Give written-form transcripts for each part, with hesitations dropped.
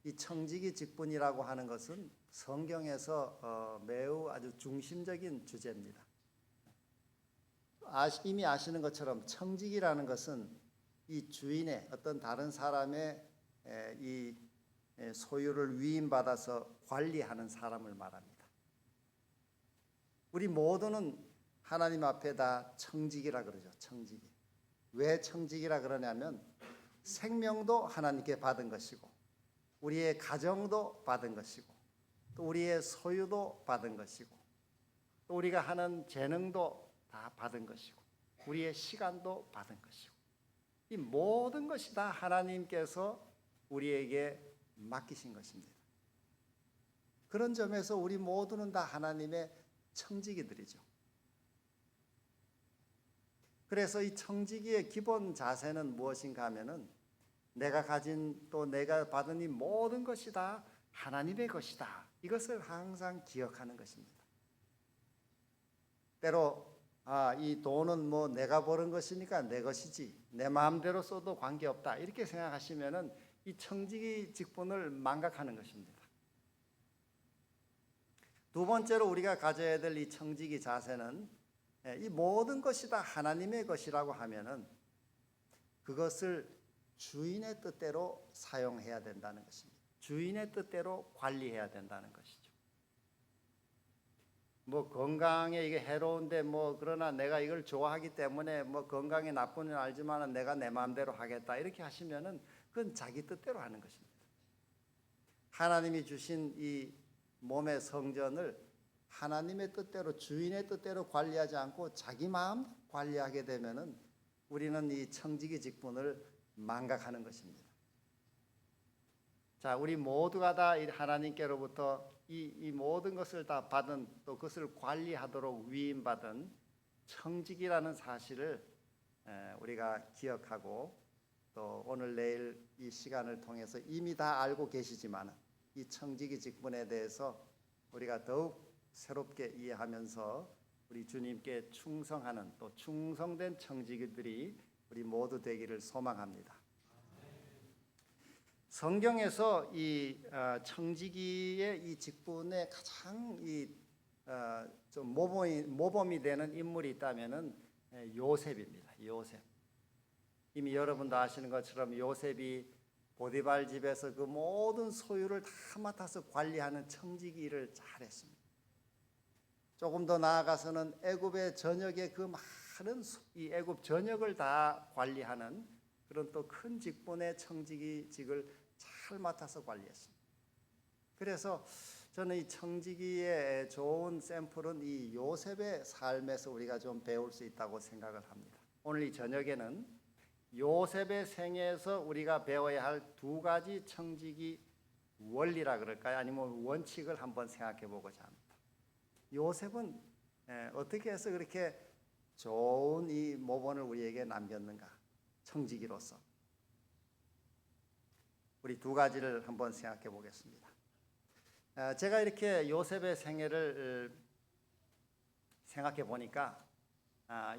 이 청지기 직분이라고 하는 것은 성경에서 매우 아주 중심적인 주제입니다. 이미 아시는 것처럼 청지기라는 것은 이 주인의 어떤 다른 사람의 이 소유를 위임받아서 관리하는 사람을 말합니다. 우리 모두는 하나님 앞에 다 청지기라 그러죠. 청지기. 왜 청지기라 그러냐면 생명도 하나님께 받은 것이고 우리의 가정도 받은 것이고 또 우리의 소유도 받은 것이고 또 우리가 하는 재능도 다 받은 것이고 우리의 시간도 받은 것이고 이 모든 것이 다 하나님께서 우리에게 맡기신 것입니다. 그런 점에서 우리 모두는 다 하나님의 청지기들이죠. 그래서 이 청지기의 기본 자세는 무엇인가 하면은 내가 가진 또 내가 받은 이 모든 것이 다 하나님의 것이다. 이것을 항상 기억하는 것입니다. 때로 이 돈은 뭐 내가 버는 것이니까 내 것이지 내 마음대로 써도 관계없다 이렇게 생각하시면은 이 청지기 직분을 망각하는 것입니다. 두 번째로 우리가 가져야 될 이 청지기 자세는 이 모든 것이 다 하나님의 것이라고 하면은 그것을 주인의 뜻대로 사용해야 된다는 것입니다. 주인의 뜻대로 관리해야 된다는 것이죠. 뭐 건강에 이게 해로운데 뭐 그러나 내가 이걸 좋아하기 때문에 뭐 건강에 나쁜 줄 알지만은 내가 내 마음대로 하겠다 이렇게 하시면은 그건 자기 뜻대로 하는 것입니다. 하나님이 주신 이 몸의 성전을 하나님의 뜻대로 주인의 뜻대로 관리하지 않고 자기 마음 관리하게 되면은 우리는 이 청지기 직분을 망각하는 것입니다. 자, 우리 모두가 다 하나님께로부터 이 모든 것을 다 받은 또 그것을 관리하도록 위임받은 청지기라는 사실을 우리가 기억하고 또 오늘 내일 이 시간을 통해서 이미 다 알고 계시지만 이 청지기 직분에 대해서 우리가 더욱 새롭게 이해하면서 우리 주님께 충성하는 또 충성된 청지기들이 우리 모두 되기를 소망합니다. 성경에서 이 청지기의 이 직분에 가장 좀 모범이 되는 인물이 있다면은 요셉입니다. 요셉. 이미 여러분도 아시는 것처럼 요셉이 보디발 집에서 그 모든 소유를 다 맡아서 관리하는 청지기 일을 잘했습니다. 조금 더 나아가서는 애굽의 전역의 그 많은 이 애굽 전역을 다 관리하는 그런 또 큰 직분의 청지기직을 잘 맡아서 관리했습니다. 그래서 저는 이 청지기의 좋은 샘플은 이 요셉의 삶에서 우리가 좀 배울 수 있다고 생각을 합니다. 오늘 이 저녁에는 요셉의 생애에서 우리가 배워야 할 두 가지 청지기 원리라 그럴까요? 아니면 원칙을 한번 생각해 보고자 합니다. 요셉은 어떻게 해서 그렇게 좋은 이 모범을 우리에게 남겼는가? 청지기로서. 우리 두 가지를 한번 생각해 보겠습니다. 제가 이렇게 요셉의 생애를 생각해 보니까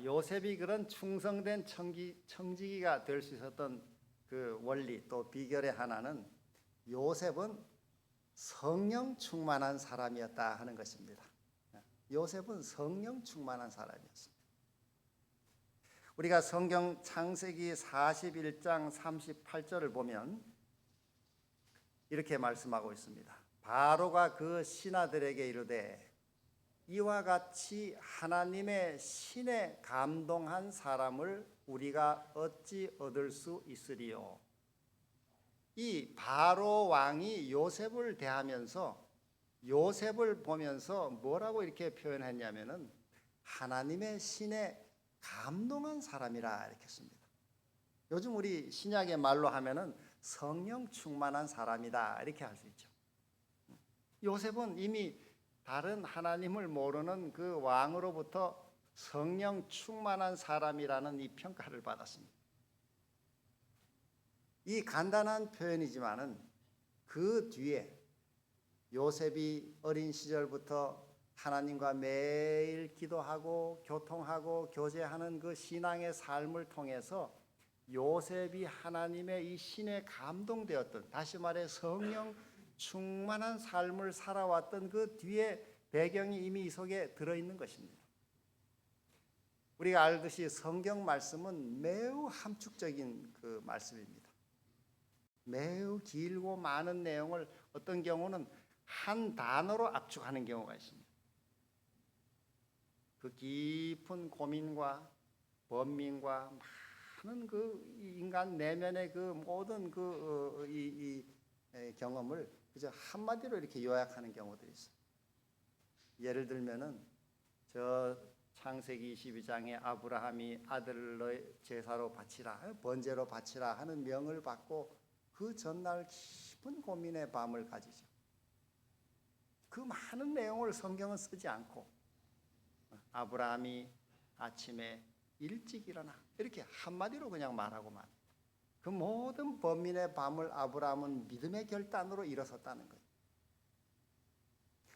요셉이 그런 충성된 청지기가 될 수 있었던 그 원리 또 비결의 하나는 요셉은 성령 충만한 사람이었다 하는 것입니다. 요셉은 성령 충만한 사람이었습니다. 우리가 성경 창세기 41장 38절을 보면 이렇게 말씀하고 있습니다. 바로가 그 신하들에게 이르되 이와 같이 하나님의 신에 감동한 사람을 우리가 어찌 얻을 수 있으리요. 이 바로 왕이 요셉을 대하면서 요셉을 보면서 뭐라고 이렇게 표현했냐면은 하나님의 신에 감동한 사람이라 이렇게 했습니다. 요즘 우리 신약의 말로 하면은 성령 충만한 사람이다 이렇게 할 수 있죠. 요셉은 이미 다른 하나님을 모르는 그 왕으로부터 성령 충만한 사람이라는 이 평가를 받았습니다. 이 간단한 표현이지만은 그 뒤에 요셉이 어린 시절부터 하나님과 매일 기도하고 교통하고 교제하는 그 신앙의 삶을 통해서 요셉이 하나님의 이 신에 감동되었던, 다시 말해 성령 충만한 삶을 살아왔던 그 뒤에 배경이 이미 이 속에 들어있는 것입니다. 우리가 알듯이 성경 말씀은 매우 함축적인 그 말씀입니다. 매우 길고 많은 내용을 어떤 경우는 한 단어로 압축하는 경우가 있습니다. 그 깊은 고민과 번민과 많은 그 인간 내면의 그 모든 이 경험을 그저 한마디로 이렇게 요약하는 경우들이 있어요. 예를 들면은 저 창세기 22장에 아브라함이 아들을 제사로 바치라, 번제로 바치라 하는 명을 받고 그 전날 깊은 고민의 밤을 가지죠. 그 많은 내용을 성경은 쓰지 않고 아브라함이 아침에 일찍 일어나 이렇게 한마디로 그냥 말하고 만. 그 모든 범민의 밤을 아브라함은 믿음의 결단으로 일어섰다는 거예요.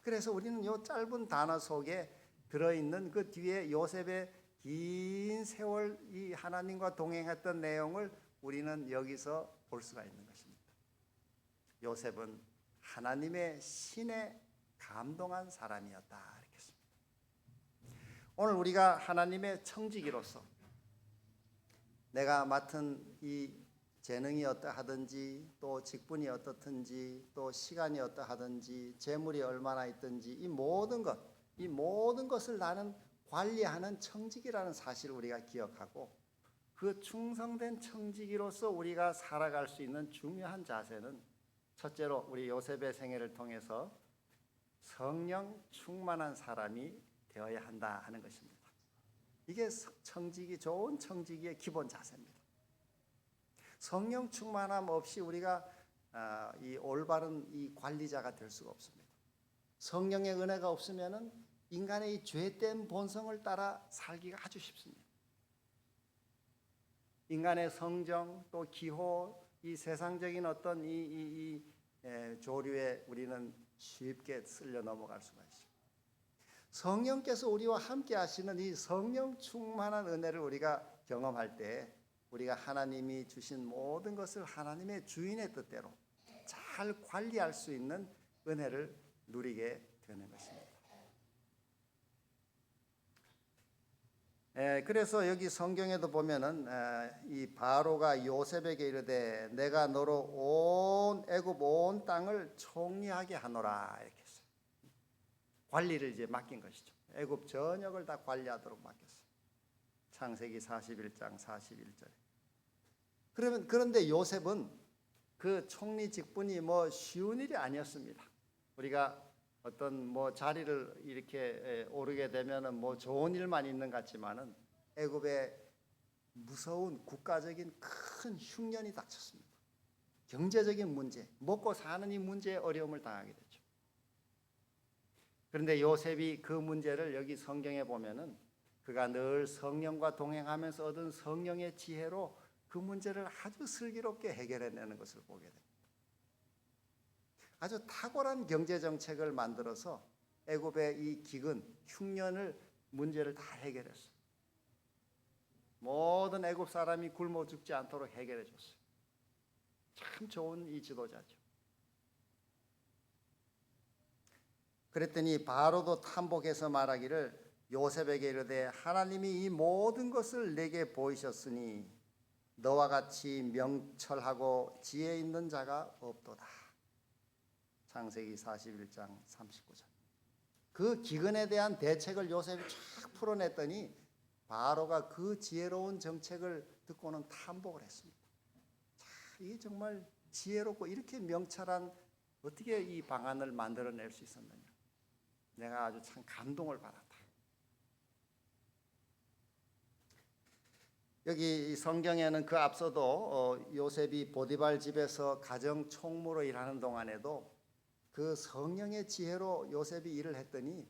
그래서 우리는 이 짧은 단어 속에 들어있는 그 뒤에 요셉의 긴 세월 이 하나님과 동행했던 내용을 우리는 여기서 볼 수가 있는 것입니다. 요셉은 하나님의 신에 감동한 사람이었다. 이렇게 했습니다. 오늘 우리가 하나님의 청지기로서 내가 맡은 이 재능이 어떠하든지 또 직분이 어떻든지 또 시간이 어떠하든지 재물이 얼마나 있든지 이 모든 것을 나는 관리하는 청지기라는 사실을 우리가 기억하고 그 충성된 청지기로서 우리가 살아갈 수 있는 중요한 자세는 첫째로 우리 요셉의 생애를 통해서 성령 충만한 사람이 되어야 한다 하는 것입니다. 이게 좋은 청지기의 기본 자세입니다. 성령 충만함 없이 우리가 이 올바른 이 관리자가 될 수가 없습니다. 성령의 은혜가 없으면은 인간의 이 죄된 본성을 따라 살기가 아주 쉽습니다. 인간의 성정 또 기호 이 세상적인 어떤 이 조류에 우리는 쉽게 쓸려 넘어갈 수가 있습니다. 성령께서 우리와 함께 하시는 이 성령 충만한 은혜를 우리가 경험할 때 우리가 하나님이 주신 모든 것을 하나님의 주인의 뜻대로 잘 관리할 수 있는 은혜를 누리게 되는 것입니다. 그래서 여기 성경에도 보면은 이 바로가 요셉에게 이르되 내가 너로 온 애굽 온 땅을 총리하게 하노라 이렇게 했어요. 관리를 이제 맡긴 것이죠. 애굽 전역을 다 관리하도록 맡겼어요. 창세기 41장 41절에. 그런데 요셉은 그 총리 직분이 뭐 쉬운 일이 아니었습니다. 우리가 어떤 뭐 자리를 이렇게 오르게 되면은 뭐 좋은 일만 있는 것 같지만은 애굽에 무서운 국가적인 큰 흉년이 닥쳤습니다. 경제적인 문제, 먹고 사는 이 문제에 어려움을 당하게 됐죠. 그런데 요셉이 그 문제를 여기 성경에 보면은 그가 늘 성령과 동행하면서 얻은 성령의 지혜로 그 문제를 아주 슬기롭게 해결해내는 것을 보게 됩니다. 아주 탁월한 경제 정책을 만들어서 애굽의 이 기근, 흉년을 문제를 다 해결했어요. 모든 애굽 사람이 굶어 죽지 않도록 해결해 줬어요. 참 좋은 이 지도자죠. 그랬더니 바로도 탐복해서 말하기를 요셉에게 이르되 하나님이 이 모든 것을 내게 보이셨으니 너와 같이 명철하고 지혜 있는 자가 없도다. 창세기 41장 39절. 그 기근에 대한 대책을 요셉이 쫙 풀어냈더니 바로가 그 지혜로운 정책을 듣고는 탐복을 했습니다. 자, 이게 정말 지혜롭고 이렇게 명철한 어떻게 이 방안을 만들어낼 수 있었느냐. 내가 아주 참 감동을 받았다. 여기 성경에는 그 앞서도 요셉이 보디발 집에서 가정 총무로 일하는 동안에도 그 성령의 지혜로 요셉이 일을 했더니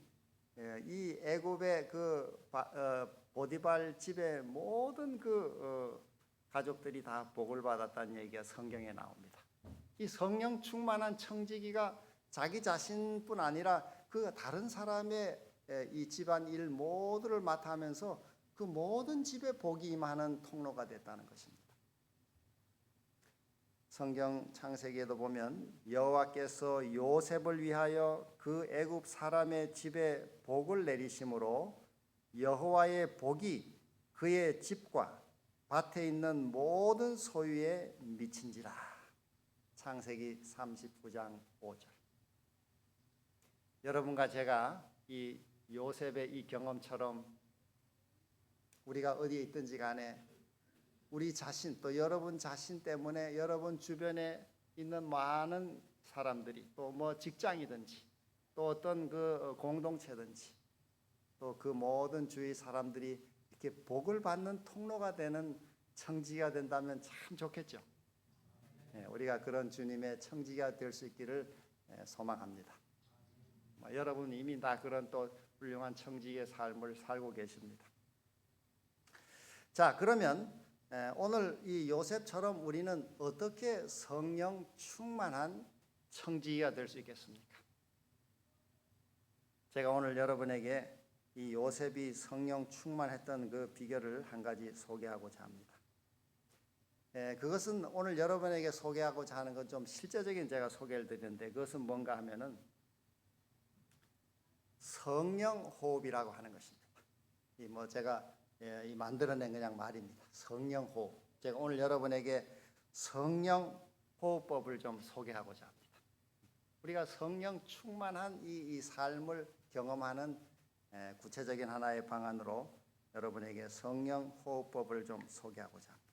이 애굽의 그 보디발 집의 모든 그 가족들이 다 복을 받았다는 얘기가 성경에 나옵니다. 이 성령 충만한 청지기가 자기 자신뿐 아니라 그 다른 사람의 이 집안 일 모두를 맡아하면서 그 모든 집에 복이 임하는 통로가 됐다는 것입니다. 성경 창세기에도 보면 여호와께서 요셉을 위하여 그 애굽 사람의 집에 복을 내리심으로 여호와의 복이 그의 집과 밭에 있는 모든 소유에 미친지라. 창세기 39장 5절. 여러분과 제가 이 요셉의 이 경험처럼 우리가 어디에 있든지 간에 우리 자신 또 여러분 자신 때문에 여러분 주변에 있는 많은 사람들이 또 뭐 직장이든지 또 어떤 그 공동체든지 또 그 모든 주위 사람들이 이렇게 복을 받는 통로가 되는 청지기가 된다면 참 좋겠죠. 우리가 그런 주님의 청지기가 될 수 있기를 소망합니다. 여러분 이미 다 그런 또 훌륭한 청지기의 삶을 살고 계십니다. 자, 그러면 오늘 이 요셉처럼 우리는 어떻게 성령 충만한 청지기가 될 수 있겠습니까? 제가 오늘 여러분에게 이 요셉이 성령 충만했던 그 비결을 한 가지 소개하고자 합니다. 그것은 오늘 여러분에게 소개하고자 하는 건 좀 실제적인 제가 소개를 드리는데 그것은 뭔가 하면은 성령 호흡이라고 하는 것입니다. 이 뭐 제가 이 만들어낸 그냥 말입니다. 성령 호흡. 제가 오늘 여러분에게 성령 호흡법을 좀 소개하고자 합니다. 우리가 성령 충만한 이 삶을 경험하는 구체적인 하나의 방안으로 여러분에게 성령 호흡법을 좀 소개하고자 합니다.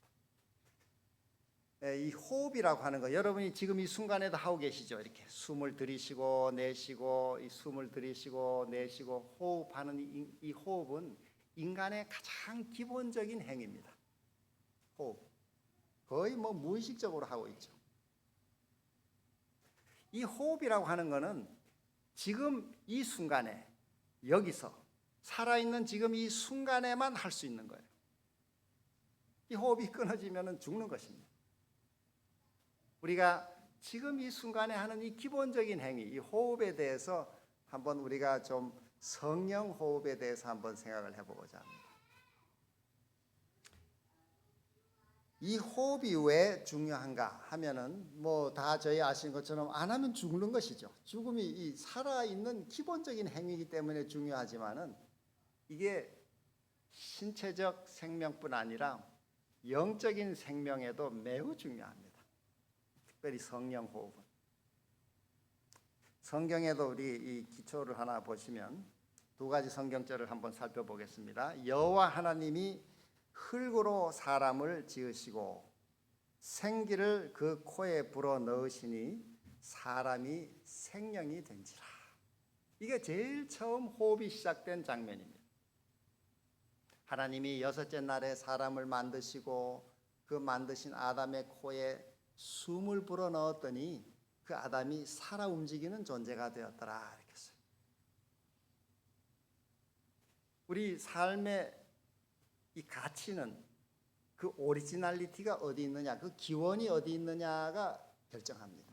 이 호흡이라고 하는 거 여러분이 지금 이 순간에도 하고 계시죠. 이렇게 숨을 들이쉬고 내쉬고 이 숨을 들이쉬고 내쉬고 호흡하는 이 호흡은 인간의 가장 기본적인 행위입니다. 호흡. 거의 뭐 무의식적으로 하고 있죠. 이 호흡이라고 하는 거는 지금 이 순간에 여기서 살아있는 지금 이 순간에만 할 수 있는 거예요. 이 호흡이 끊어지면 죽는 것입니다. 우리가 지금 이 순간에 하는 이 기본적인 행위, 이 호흡에 대해서 한번 우리가 좀 성령 호흡에 대해서 한번 생각을 해보고자 합니다. 이 호흡이 왜 중요한가 하면은 뭐 다 저희 아시는 것처럼 안 하면 죽는 것이죠. 죽음이 이 살아있는 기본적인 행위이기 때문에 중요하지만은 이게 신체적 생명뿐 아니라 영적인 생명에도 매우 중요합니다. 특별히 성령 호흡은. 성경에도 우리 이 기초를 하나 보시면 두 가지 성경절을 한번 살펴보겠습니다. 여호와 하나님이 흙으로 사람을 지으시고 생기를 그 코에 불어 넣으시니 사람이 생명이 된지라. 이게 제일 처음 호흡이 시작된 장면입니다. 하나님이 여섯째 날에 사람을 만드시고 그 만드신 아담의 코에 숨을 불어 넣었더니 그 아담이 살아 움직이는 존재가 되었더라 이렇게 했어요. 우리 삶의 이 가치는 그 오리지널리티가 어디 있느냐, 그 기원이 어디 있느냐가 결정합니다.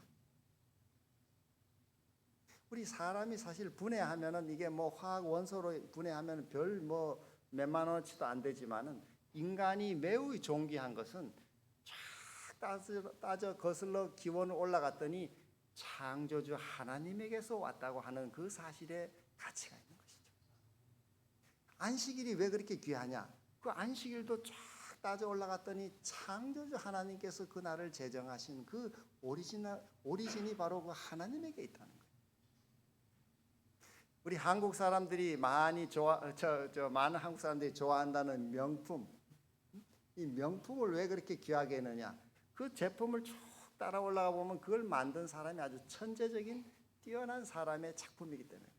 우리 사람이 사실 분해하면은 이게 뭐 화학 원소로 분해하면 별 뭐 몇만 원어치도 안 되지만은 인간이 매우 존귀한 것은 쫙 따져 거슬러 기원을 올라갔더니 창조주 하나님에게서 왔다고 하는 그 사실에 가치가 있는 것이죠. 안식일이 왜 그렇게 귀하냐? 그 안식일도 쫙 따져 올라갔더니 창조주 하나님께서 그 날을 제정하신 그 오리진이 바로 그 하나님에게 있다는 거예요. 우리 한국 사람들이 많이 많은 한국 사람들이 좋아한다는 명품, 이 명품을 왜 그렇게 귀하게 했느냐? 그 제품을 쭉 따라 올라가 보면 그걸 만든 사람이 아주 천재적인 뛰어난 사람의 작품이기 때문에.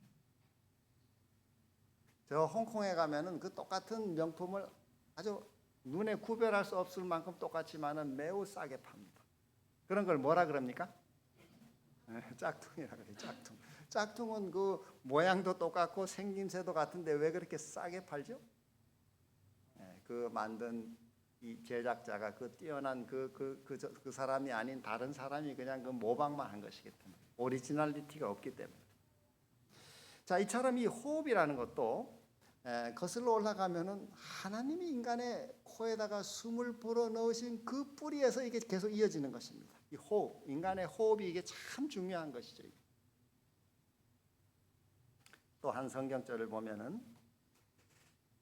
저 홍콩에 가면은 그 똑같은 명품을 아주 눈에 구별할 수 없을 만큼 똑같지만은 매우 싸게 팝니다. 그런 걸 뭐라 그럽니까? 짝퉁이라고 해요. 짝퉁. 짝퉁은 그 모양도 똑같고 생김새도 같은데 왜 그렇게 싸게 팔죠? 그 만든 이 제작자가 그 뛰어난 그 사람이 아닌 다른 사람이 그냥 그 모방만 한 것이기 때문에 오리지널리티가 없기 때문에. 자, 이처럼 이 호흡이라는 것도 거슬러 올라가면은 하나님이 인간의 코에다가 숨을 불어 넣으신 그 뿌리에서 이게 계속 이어지는 것입니다. 이 호흡, 인간의 호흡이 이게 참 중요한 것이죠. 또 한 성경절을 보면은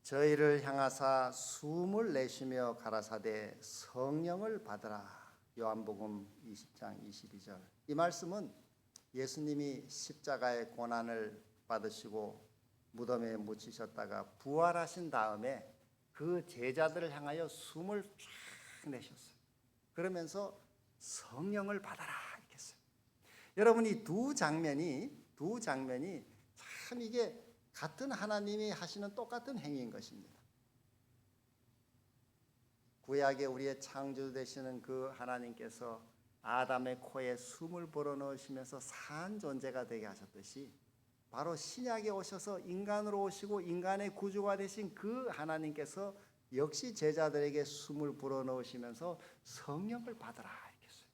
저희를 향하사 숨을 내쉬며 가라사대 성령을 받으라. 요한복음 20장 22절. 이 말씀은 예수님이 십자가의 고난을 받으시고 무덤에 묻히셨다가 부활하신 다음에 그 제자들을 향하여 숨을 쫙 내셨어요. 그러면서 성령을 받아라 이렇게 했어요. 여러분 이 두 장면이 참 이게 같은 하나님이 하시는 똑같은 행위인 것입니다. 구약에 우리의 창조 되시는 그 하나님께서 아담의 코에 숨을 불어넣으시면서 산 존재가 되게 하셨듯이 바로 신약에 오셔서 인간으로 오시고 인간의 구주가 되신 그 하나님께서 역시 제자들에게 숨을 불어넣으시면서 성령을 받으라 이렇게 했어요.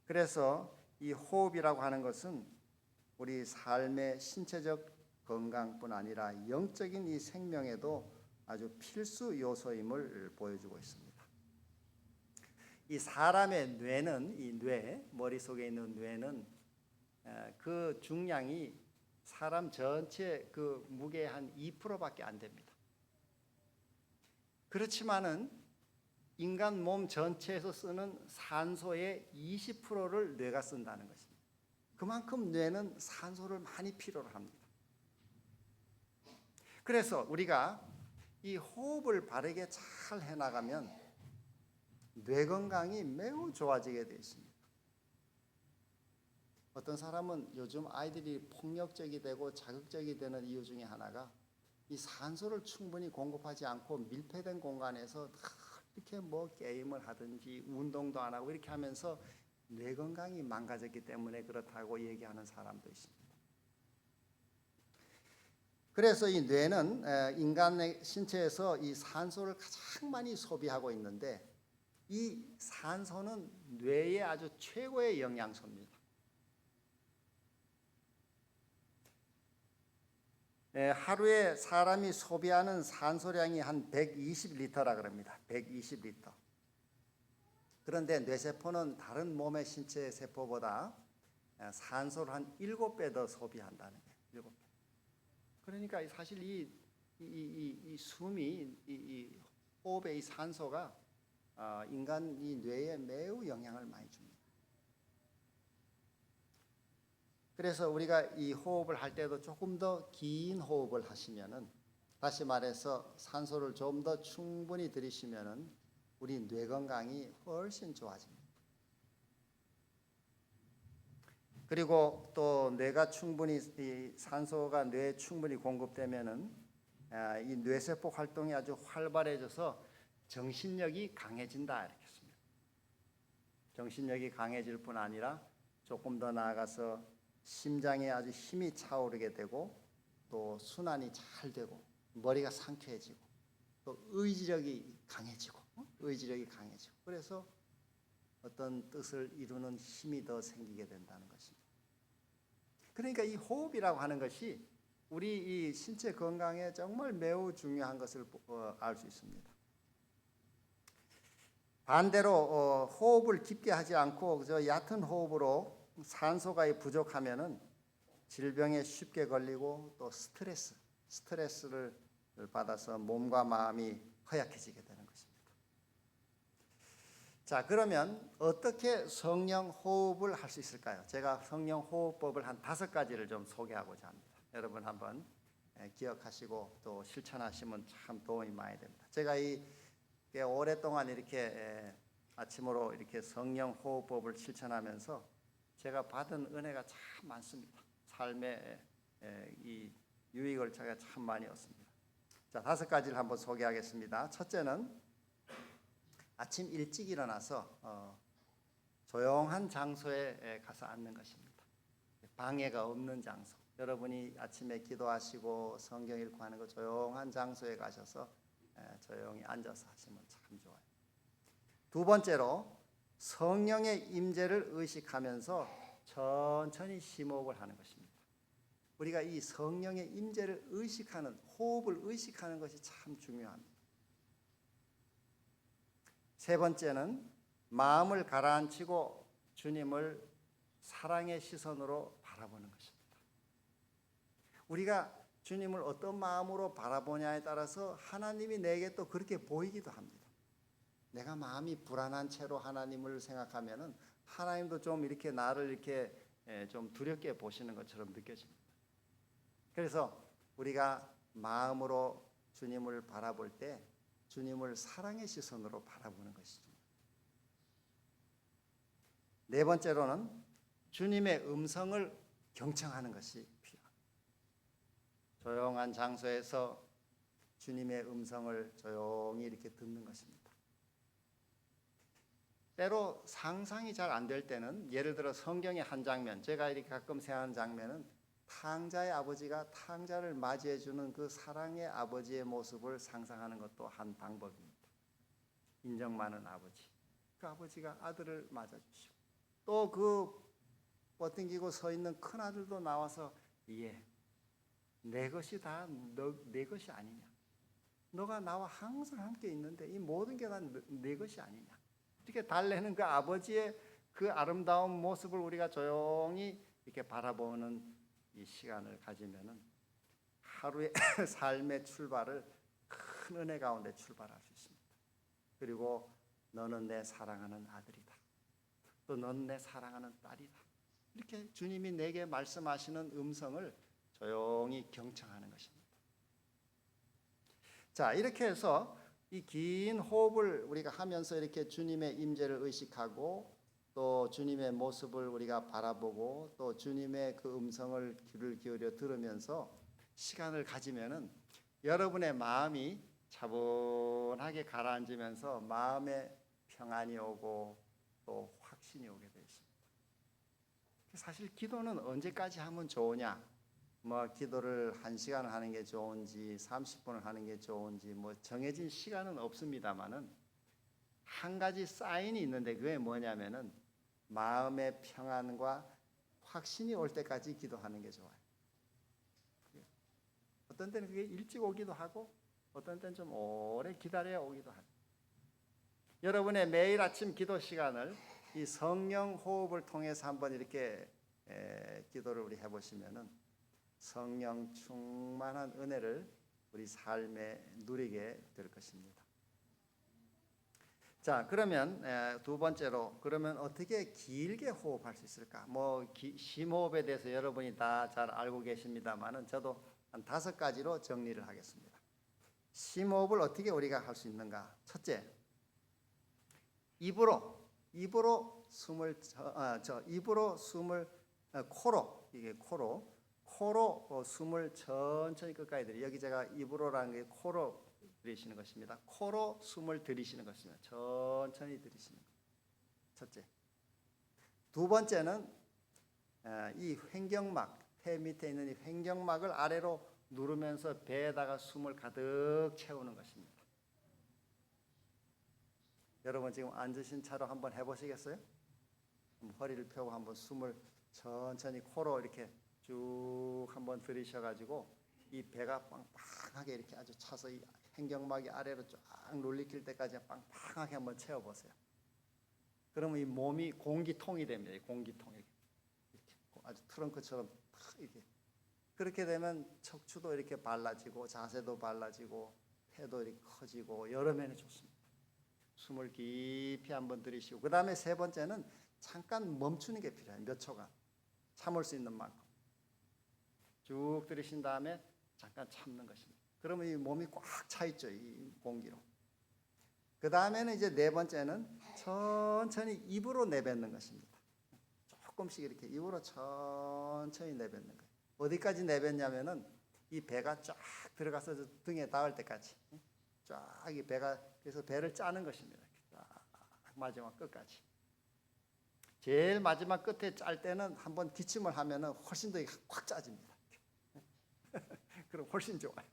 그래서 이 호흡이라고 하는 것은 우리 삶의 신체적 건강뿐 아니라 영적인 이 생명에도 아주 필수 요소임을 보여주고 있습니다. 이 사람의 뇌는 이 머릿속에 있는 뇌는 그 중량이 사람 전체 그 무게의 한 2%밖에 안 됩니다. 그렇지만은 인간 몸 전체에서 쓰는 산소의 20%를 뇌가 쓴다는 것입니다. 그만큼 뇌는 산소를 많이 필요로 합니다. 그래서 우리가 이 호흡을 바르게 잘 해나가면 뇌 건강이 매우 좋아지게 되어 있습니다. 어떤 사람은 요즘 아이들이 폭력적이 되고 자극적이 되는 이유 중에 하나가 이 산소를 충분히 공급하지 않고 밀폐된 공간에서 이렇게 뭐 게임을 하든지 운동도 안 하고 이렇게 하면서 뇌 건강이 망가졌기 때문에 그렇다고 얘기하는 사람도 있습니다. 그래서 이 뇌는 인간의 신체에서 이 산소를 가장 많이 소비하고 있는데 이 산소는 뇌의 아주 최고의 영양소입니다. 하루에 사람이 소비하는 산소량이 한 120리터라 그럽니다. 120리터. 그런데 뇌세포는 다른 몸의 신체 세포보다 산소를 한 7배 더 소비한다는 거예요. 7배. 그러니까 사실 이 숨이 이 호흡의 이 산소가 인간 이 뇌에 매우 영향을 많이 줍니다. 그래서 우리가 이 호흡을 할 때도 조금 더 긴 호흡을 하시면은 다시 말해서 산소를 좀 더 충분히 들이쉬면은 우리 뇌 건강이 훨씬 좋아집니다. 그리고 또 뇌가 충분히 이 산소가 뇌에 충분히 공급되면은 이 뇌세포 활동이 아주 활발해져서 정신력이 강해진다 이렇게 했습니다. 정신력이 강해질 뿐 아니라 조금 더 나아가서 심장에 아주 힘이 차오르게 되고 또 순환이 잘 되고 머리가 상쾌해지고 또 의지력이 강해지고 그래서 어떤 뜻을 이루는 힘이 더 생기게 된다는 것입니다. 그러니까 이 호흡이라고 하는 것이 우리 이 신체 건강에 정말 매우 중요한 것을 알 수 있습니다. 반대로 호흡을 깊게 하지 않고 저 얕은 호흡으로 산소가 부족하면은 질병에 쉽게 걸리고 또 스트레스를 받아서 몸과 마음이 허약해지게 되는 것입니다. 자, 그러면 어떻게 성령 호흡을 할 수 있을까요? 제가 성령 호흡법을 한 5가지를 좀 소개하고자 합니다. 여러분 한번 기억하시고 또 실천하시면 참 도움이 많이 됩니다. 제가 오랫동안 이렇게 아침으로 이렇게 성령 호흡법을 실천하면서 제가 받은 은혜가 참 많습니다. 삶에 이 유익을 제가 참 많이 얻습니다. 자, 5가지를 한번 소개하겠습니다. 첫째는 아침 일찍 일어나서 조용한 장소에 가서 앉는 것입니다. 방해가 없는 장소. 여러분이 아침에 기도하시고 성경 읽고 하는 거 조용한 장소에 가셔서 조용히 앉아서 하시면 참 좋아요. 두 번째로 성령의 임재를 의식하면서 천천히 심호흡을 하는 것입니다. 우리가 이 성령의 임재를 의식하는 호흡을 의식하는 것이 참 중요합니다. 세 번째는 마음을 가라앉히고 주님을 사랑의 시선으로 바라보는 것입니다. 우리가 주님을 어떤 마음으로 바라보냐에 따라서 하나님이 내게 또 그렇게 보이기도 합니다. 내가 마음이 불안한 채로 하나님을 생각하면은 하나님도 좀 이렇게 나를 이렇게 좀 두렵게 보시는 것처럼 느껴집니다. 그래서 우리가 마음으로 주님을 바라볼 때 주님을 사랑의 시선으로 바라보는 것이죠. 네 번째로는 주님의 음성을 경청하는 것이 필요합니다. 조용한 장소에서 주님의 음성을 조용히 이렇게 듣는 것입니다. 때로 상상이 잘 안 될 때는 예를 들어 성경의 한 장면, 제가 이렇게 가끔 생각하는 장면은 탕자의 아버지가 탕자를 맞이해 주는 그 사랑의 아버지의 모습을 상상하는 것도 한 방법입니다. 인정 많은 아버지. 그 아버지가 아들을 맞아 주시고 또 그 뻗팅기고 서 있는 큰 아들도 나와서 내 것이 다 내 것이 아니냐. 너가 나와 항상 함께 있는데 이 모든 게 다 내 것이 아니냐. 이렇게 달래는 그 아버지의 그 아름다운 모습을 우리가 조용히 이렇게 바라보는 이 시간을 가지면은 하루의 삶의 출발을 큰 은혜 가운데 출발할 수 있습니다. 그리고 너는 내 사랑하는 아들이다. 또 너는 내 사랑하는 딸이다. 이렇게 주님이 내게 말씀하시는 음성을 조용히 경청하는 것입니다. 자, 이렇게 해서 이 긴 호흡을 우리가 하면서 이렇게 주님의 임재를 의식하고 또 주님의 모습을 우리가 바라보고 또 주님의 그 음성을 귀를 기울여 들으면서 시간을 가지면은 여러분의 마음이 차분하게 가라앉으면서 마음에 평안이 오고 또 확신이 오게 되어 있습니다. 사실 기도는 언제까지 하면 좋으냐? 뭐 기도를 1시간 하는 게 좋은지 30분을 하는 게 좋은지 뭐 정해진 시간은 없습니다만은 한 가지 사인이 있는데 그게 뭐냐면은 마음의 평안과 확신이 올 때까지 기도하는 게 좋아요. 어떤 때는 그게 일찍 오기도 하고 어떤 때는 좀 오래 기다려야 오기도 하고. 여러분의 매일 아침 기도 시간을 이 성령 호흡을 통해서 한번 이렇게 기도를 우리 해보시면은 성령 충만한 은혜를 우리 삶에 누리게 될 것입니다. 자, 그러면 두 번째로 그러면 어떻게 길게 호흡할 수 있을까? 뭐 심호흡에 대해서 여러분이 다 잘 알고 계십니다만은 저도 한 5가지로 정리를 하겠습니다. 심호흡을 어떻게 우리가 할 수 있는가? 첫째, 입으로 숨을 코로 숨을 천천히 끝까지 들이. 여기 제가 입으로라는 게 코로 들이쉬는 것입니다. 코로 숨을 들이쉬는 것입니다. 천천히 들이쉬는 것. 첫째. 두 번째는 이 횡격막, 폐 밑에 있는 이 횡격막을 아래로 누르면서 배에다가 숨을 가득 채우는 것입니다. 여러분 지금 앉으신 차로 한번 해보시겠어요? 허리를 펴고 한번 숨을 천천히 코로 이렇게 쭉 한번 들이셔가지고 이 배가 빵빵하게 이렇게 아주 차서 이 횡격막이 아래로 쫙 눌리킬 때까지 빵빵하게 한번 채워보세요. 그러면 이 몸이 공기통이 됩니다. 이 공기통 이렇게 아주 트렁크처럼 이렇게. 그렇게 되면 척추도 이렇게 발라지고 자세도 발라지고 폐도 이렇게 커지고 여러 면이 좋습니다. 숨을 깊이 한번 들이쉬고 그 다음에 세 번째는 잠깐 멈추는 게 필요해요. 몇 초간 참을 수 있는 만큼 쭉 들이신 다음에 잠깐 참는 것입니다. 그러면 이 몸이 꽉 차 있죠. 이 공기로. 그 다음에는 이제 네 번째는 천천히 입으로 내뱉는 것입니다. 조금씩 이렇게 입으로 천천히 내뱉는 거예요. 어디까지 내뱉냐면은 이 배가 쫙 들어가서 등에 닿을 때까지 쫙 이 배가 그래서 배를 짜는 것입니다. 쫙 마지막 끝까지. 제일 마지막 끝에 짤 때는 한번 기침을 하면은 훨씬 더 확 짜집니다. 그럼 훨씬 좋아요.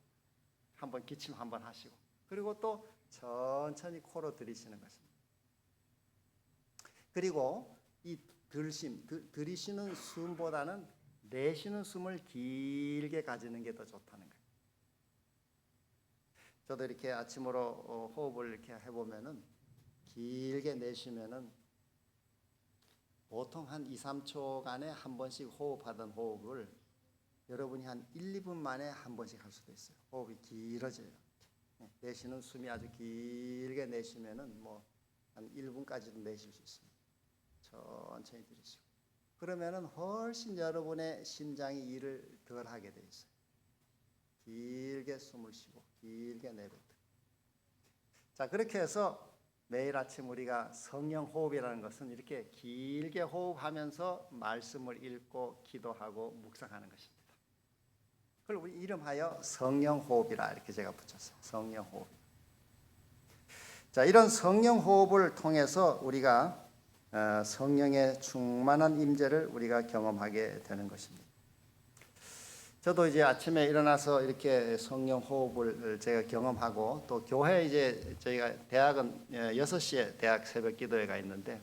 한번 기침 한번 하시고 그리고 또 천천히 코로 들이쉬는 것입니다. 그리고 이 들이쉬는 숨보다는 내쉬는 숨을 길게 가지는 게 더 좋다는 거예요. 저도 이렇게 아침으로 호흡을 이렇게 해보면은 길게 내쉬면은 보통 한 2, 3초간에 한 번씩 호흡하던 호흡을 여러분이 한 1, 2분 만에 한 번씩 할 수도 있어요. 호흡이 길어져요. 내쉬는 숨이 아주 길게 내쉬면은 뭐 한 1분까지도 내쉴 수 있습니다. 천천히 들이쉬고. 그러면은 훨씬 여러분의 심장이 일을 덜 하게 돼 있어요. 길게 숨을 쉬고 길게 내뱉고. 자, 그렇게 해서 매일 아침 우리가 성령 호흡이라는 것은 이렇게 길게 호흡하면서 말씀을 읽고 기도하고 묵상하는 것입니다. 그걸 우리 이름하여 성령 호흡이라 이렇게 제가 붙였어요. 성령 호흡. 자, 이런 성령 호흡을 통해서 우리가 성령의 충만한 임재를 우리가 경험하게 되는 것입니다. 저도 이제 아침에 일어나서 이렇게 성령 호흡을 제가 경험하고 또 교회 이제 저희가 대학은 6시에 대학 새벽 기도회가 있는데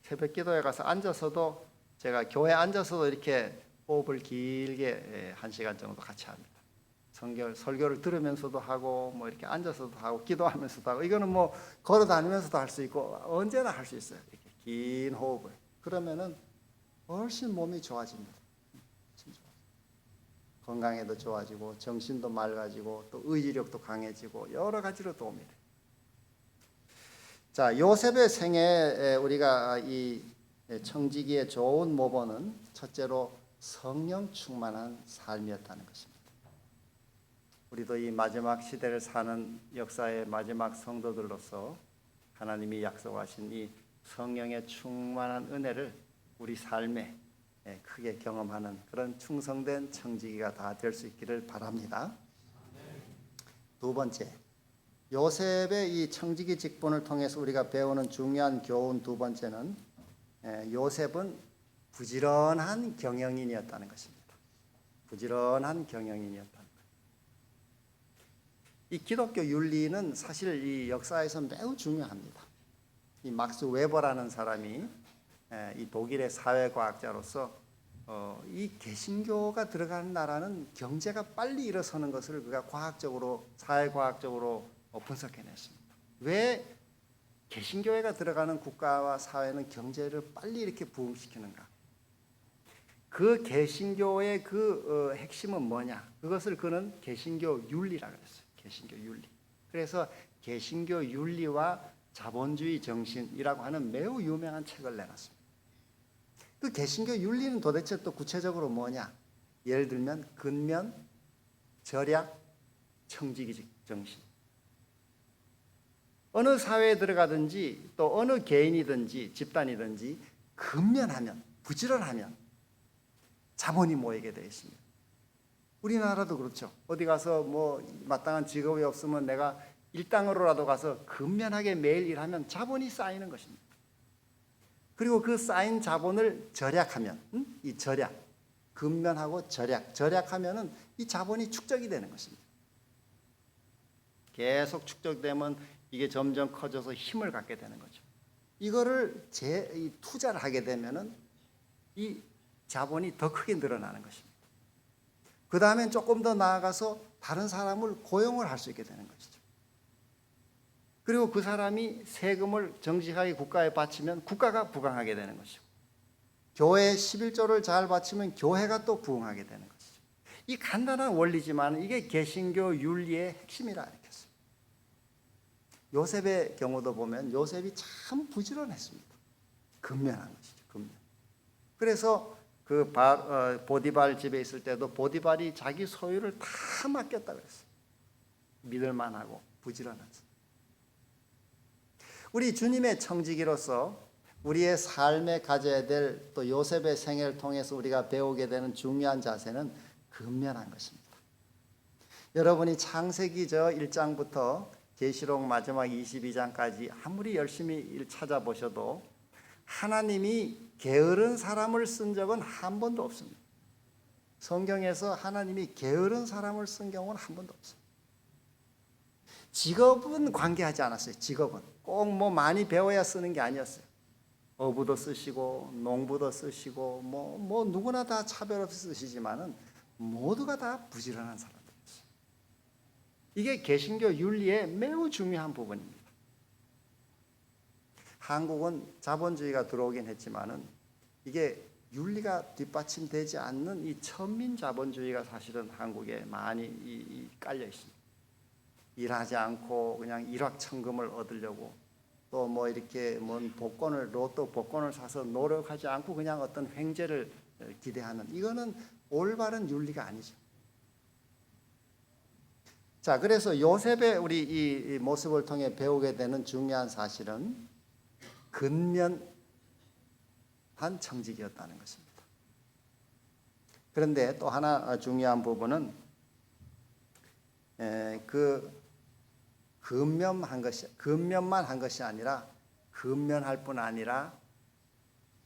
새벽 기도회 가서 앉아서도 제가 교회 앉아서도 이렇게 호흡을 길게 1시간 정도 같이 합니다. 설교를 들으면서도 하고 뭐 이렇게 앉아서도 하고 기도하면서도 하고 이거는 뭐 걸어 다니면서도 할 수 있고 언제나 할 수 있어요. 이렇게 긴 호흡을. 그러면은 훨씬 몸이 좋아집니다. 건강에도 좋아지고 정신도 맑아지고 또 의지력도 강해지고 여러 가지로 도움이 돼요. 자, 요셉의 생에 우리가 이 청지기의 좋은 모본은 첫째로 성령 충만한 삶이었다는 것입니다. 우리도 이 마지막 시대를 사는 역사의 마지막 성도들로서 하나님이 약속하신 이 성령의 충만한 은혜를 우리 삶에 크게 경험하는 그런 충성된 청지기가 다 될 수 있기를 바랍니다. 두 번째, 요셉의 이 청지기 직분을 통해서 우리가 배우는 중요한 교훈 두 번째는 요셉은 부지런한 경영인이었다는 것입니다. 부지런한 경영인이었다는 것. 이 기독교 윤리는 사실 이 역사에서 매우 중요합니다. 이 막스 웨버라는 사람이 이 독일의 사회과학자로서 이 개신교가 들어가는 나라는 경제가 빨리 일어서는 것을 그가 과학적으로 사회과학적으로 분석해냈습니다. 왜 개신교회가 들어가는 국가와 사회는 경제를 빨리 이렇게 부흥시키는가? 그 개신교의 그 핵심은 뭐냐? 그것을 그는 개신교 윤리라고 했어요. 개신교 윤리. 그래서 개신교 윤리와 자본주의 정신이라고 하는 매우 유명한 책을 내놨습니다. 그 개신교 윤리는 도대체 또 구체적으로 뭐냐? 예를 들면 근면, 절약, 청지기 정신. 어느 사회에 들어가든지 또 어느 개인이든지 집단이든지 근면하면, 부지런하면 자본이 모이게 되어 있습니다. 우리나라도 그렇죠. 어디 가서 뭐 마땅한 직업이 없으면 내가 일당으로라도 가서 근면하게 매일 일하면 자본이 쌓이는 것입니다. 그리고 그 쌓인 자본을 절약하면, 이 절약, 근면하고 절약하면은 이 자본이 축적이 되는 것입니다. 계속 축적되면 이게 점점 커져서 힘을 갖게 되는 거죠. 이거를 투자를 하게 되면은 이 자본이 더 크게 늘어나는 것입니다. 그 다음엔 조금 더 나아가서 다른 사람을 고용을 할 수 있게 되는 것이죠. 그리고 그 사람이 세금을 정직하게 국가에 바치면 국가가 부강하게 되는 것이고 교회에 11조를 잘 바치면 교회가 또 부흥하게 되는 것이죠. 이 간단한 원리지만 이게 개신교 윤리의 핵심이라 이렇게 했습니다. 요셉의 경우도 보면 요셉이 참 부지런했습니다. 근면한 것이죠. 근면. 그래서 그 보디발 집에 있을 때도 보디발이 자기 소유를 다 맡겼다 그랬어요. 믿을만하고 부지런하죠. 우리 주님의 청지기로서 우리의 삶에 가져야 될 또 요셉의 생애를 통해서 우리가 배우게 되는 중요한 자세는 근면한 것입니다. 여러분이 창세기 1장부터 계시록 마지막 22장까지 아무리 열심히 찾아보셔도 하나님이 게으른 사람을 쓴 적은 한 번도 없습니다. 성경에서 하나님이 게으른 사람을 쓴 경우는 한 번도 없어요. 직업은 관계하지 않았어요. 직업은 꼭 뭐 많이 배워야 쓰는 게 아니었어요. 어부도 쓰시고 농부도 쓰시고 뭐 누구나 다 차별 없이 쓰시지만은 모두가 다 부지런한 사람들이었어요. 이게 개신교 윤리의 매우 중요한 부분입니다. 한국은 자본주의가 들어오긴 했지만은 이게 윤리가 뒷받침되지 않는 이 천민 자본주의가 사실은 한국에 많이 깔려 있습니다. 일하지 않고 그냥 일확천금을 얻으려고 또 뭐 이렇게 뭔 복권을 로또 복권을 사서 노력하지 않고 그냥 어떤 횡재를 기대하는, 이거는 올바른 윤리가 아니죠. 자, 그래서 요셉의 우리 이 모습을 통해 배우게 되는 중요한 사실은 근면한 청직이었다는 것입니다. 그런데 또 하나 중요한 부분은 근면만 한 것이 아니라 근면할 뿐 아니라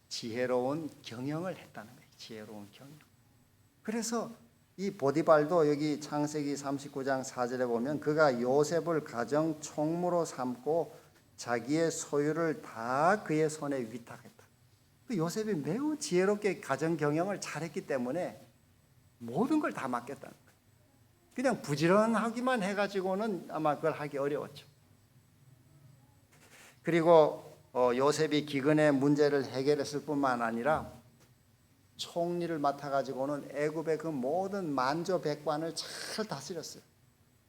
지혜로운 경영을 했다는 거예요. 지혜로운 경영. 그래서 이 보디발도 여기 창세기 39장 4절에 보면 그가 요셉을 가정 총무로 삼고 자기의 소유를 다 그의 손에 위탁했다. 그 요셉이 매우 지혜롭게 가정 경영을 잘했기 때문에 모든 걸 다 맡겼다는 거예요. 그냥 부지런하기만 해가지고는 아마 그걸 하기 어려웠죠. 그리고 요셉이 기근의 문제를 해결했을 뿐만 아니라 총리를 맡아가지고는 애굽의 그 모든 만조 백관을 잘 다스렸어요.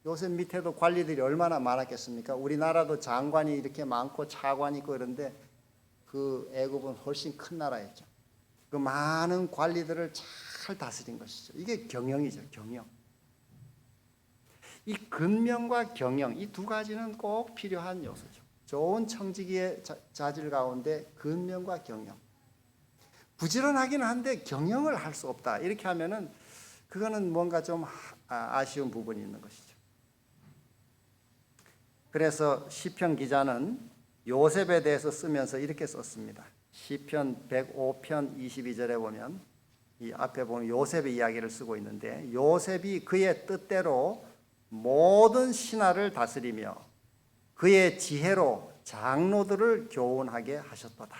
요셉 밑에도 관리들이 얼마나 많았겠습니까? 우리나라도 장관이 이렇게 많고 차관이 있고 그런데 그 애굽은 훨씬 큰 나라였죠. 그 많은 관리들을 잘 다스린 것이죠. 이게 경영이죠, 경영. 이 근면과 경영, 이 두 가지는 꼭 필요한 요소죠. 좋은 청지기의 자질 가운데 근면과 경영. 부지런하기는 한데 경영을 할 수 없다. 이렇게 하면은 그거는 뭔가 좀 아쉬운 부분이 있는 것이죠. 그래서 시편 기자는 요셉에 대해서 쓰면서 이렇게 썼습니다. 시편 105편 22절에 보면 이 앞에 보면 요셉의 이야기를 쓰고 있는데 요셉이 그의 뜻대로 모든 신하를 다스리며 그의 지혜로 장로들을 교훈하게 하셨도다.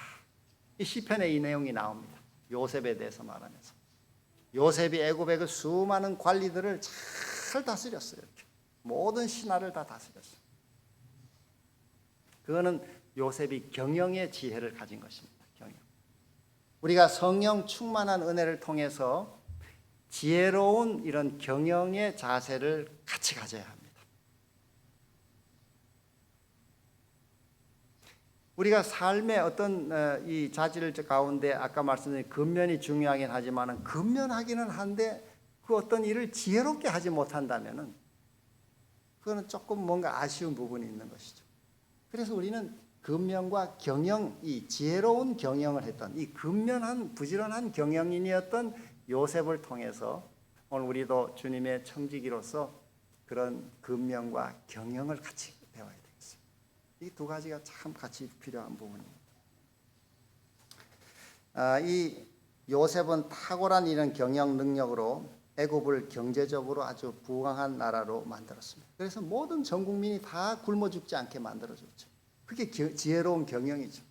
이 시편에 이 내용이 나옵니다. 요셉에 대해서 말하면서 요셉이 애굽의 그 수많은 관리들을 잘 다스렸어요. 이렇게. 모든 신하를 다 다스렸어요. 그거는 요셉이 경영의 지혜를 가진 것입니다. 경영. 우리가 성령 충만한 은혜를 통해서 지혜로운 이런 경영의 자세를 같이 가져야 합니다. 우리가 삶의 어떤 이 자질 가운데 아까 말씀드린 근면이 중요하긴 하지만 근면하기는 한데 그 어떤 일을 지혜롭게 하지 못한다면은 그거는 조금 뭔가 아쉬운 부분이 있는 것이죠. 그래서 우리는 근면과 경영, 이 지혜로운 경영을 했던 이 근면한 부지런한 경영인이었던 요셉을 통해서 오늘 우리도 주님의 청지기로서 그런 근면과 경영을 같이 배워야 되겠습니다. 이 두 가지가 참 같이 필요한 부분입니다. 이 요셉은 탁월한 이런 경영 능력으로 애굽을 경제적으로 아주 부강한 나라로 만들었습니다. 그래서 모든 전 국민이 다 굶어 죽지 않게 만들어줬죠. 그게 지혜로운 경영이죠.